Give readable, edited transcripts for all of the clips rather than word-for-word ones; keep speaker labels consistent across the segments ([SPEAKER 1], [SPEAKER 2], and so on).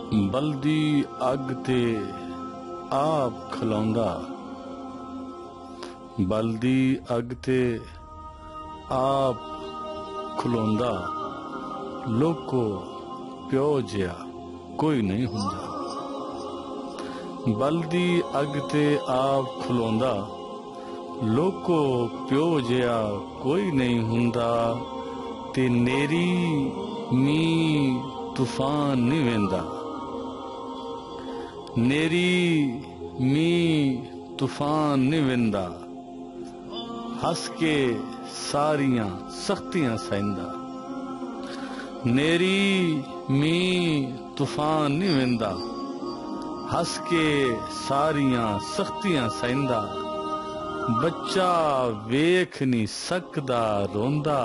[SPEAKER 1] बलदी अग ते आप खलौंदा, बलदी अग ते आप खलोंदा, लोको प्यो जिहा कोई नहीं हुंदा। बलदी अग ते आप खलोंदा, लोको प्यो जिहा कोई नहीं हुंदा। ते नेरी मीं तूफान नहीं वेंदा, नेरी मीं तूफान नहीं वेंदा। हस के सारियां सख्तियां सहिंदा, नेरी मीं तूफान नहीं वेंदा। हस के सारियां सख्तियां सहिंदा। बच्चा वेख नहीं सकदा रोंदा,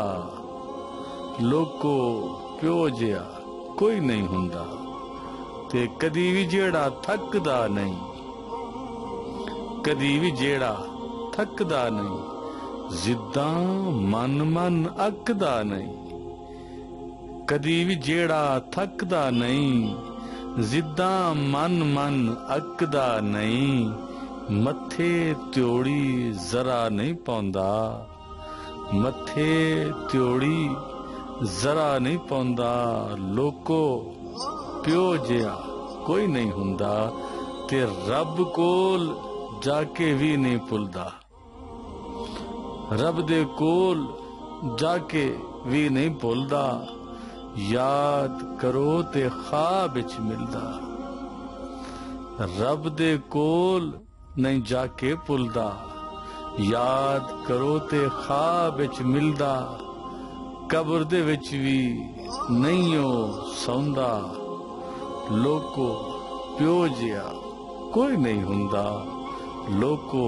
[SPEAKER 1] लोको प्यो जिहा कोई नहीं हुंदा। ते कदी भी जेड़ा थकदा नहीं, कदी भी जेड़ा थकदा नहीं, जिद्दां मन मन अकदा नहीं। कदी भी जेड़ा थकदा नहीं, जिद्दां मन मन अकदा नहीं। मथे त्योड़ी जरा नहीं पौंदा, मथे त्योड़ी जरा नहीं पौंदा। लोको प्यो जिहा कोई नहीं हुंदा। ते रब कोल जाके भी नहीं भुलदा, रब दे कोल जाके भी नहीं भुलदा। याद करो ते ख्वाब विच मिलदा, रब दे कोल नहीं जाके भुलदा। याद करो ते ख्वाब विच मिलदा। कब्र दे विच भी नहीं ओ सौंदा, लोको प्यो जिहा कोई नहीं हुंदा। लोको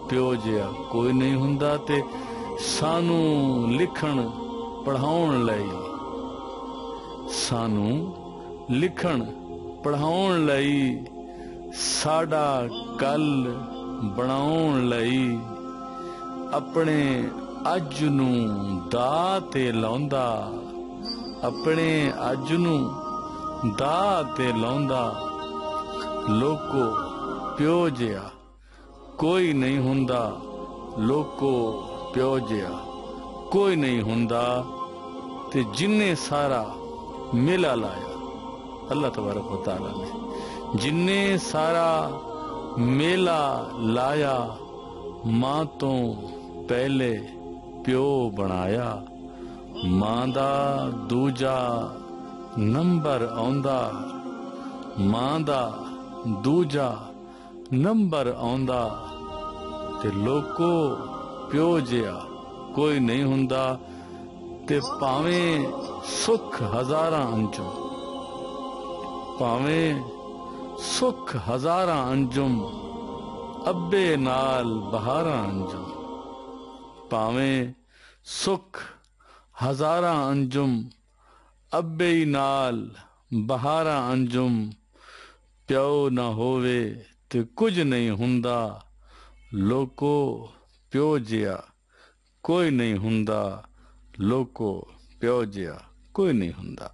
[SPEAKER 1] प्यो जिहा कोई नहीं हुंदा। ते सानू लिखण पढ़ाउण लई, सानू लिखण पढ़ाउण लई, साडा कल बनाउण लई, अपने अज नू दा ते लाउंदा, अपने अज नू दा ते लाउंदा। लोको प्यो जिहा कोई नहीं हुंदा, लोको प्यो जिहा कोई नहीं हुंदा। ते जिन्ने सारा मेला लाया, अल्लाह तबारक व तआला ने जिन्ने सारा मेला लाया, मां तो पहले प्यो बनाया। मां दा दूजा नंबर आउंदा, मां दा दूजा नंबर आउंदा। ते लोको प्यो जिहा कोई नहीं हुंदा। ते भावें सुख हजारां अंजुम, भावें सुख हजारां अंजुम, अब्बे नाल बहारां अंजुम। भावें सुख हजारां अंजुम, अब्बे नाल बहारां अंजुम। प्यो ना होवे ते कुछ नहीं हुंदा, लोको प्यो जिहा कोई नहीं हुंदा। लोको प्यो जिहा कोई नहीं हुंदा।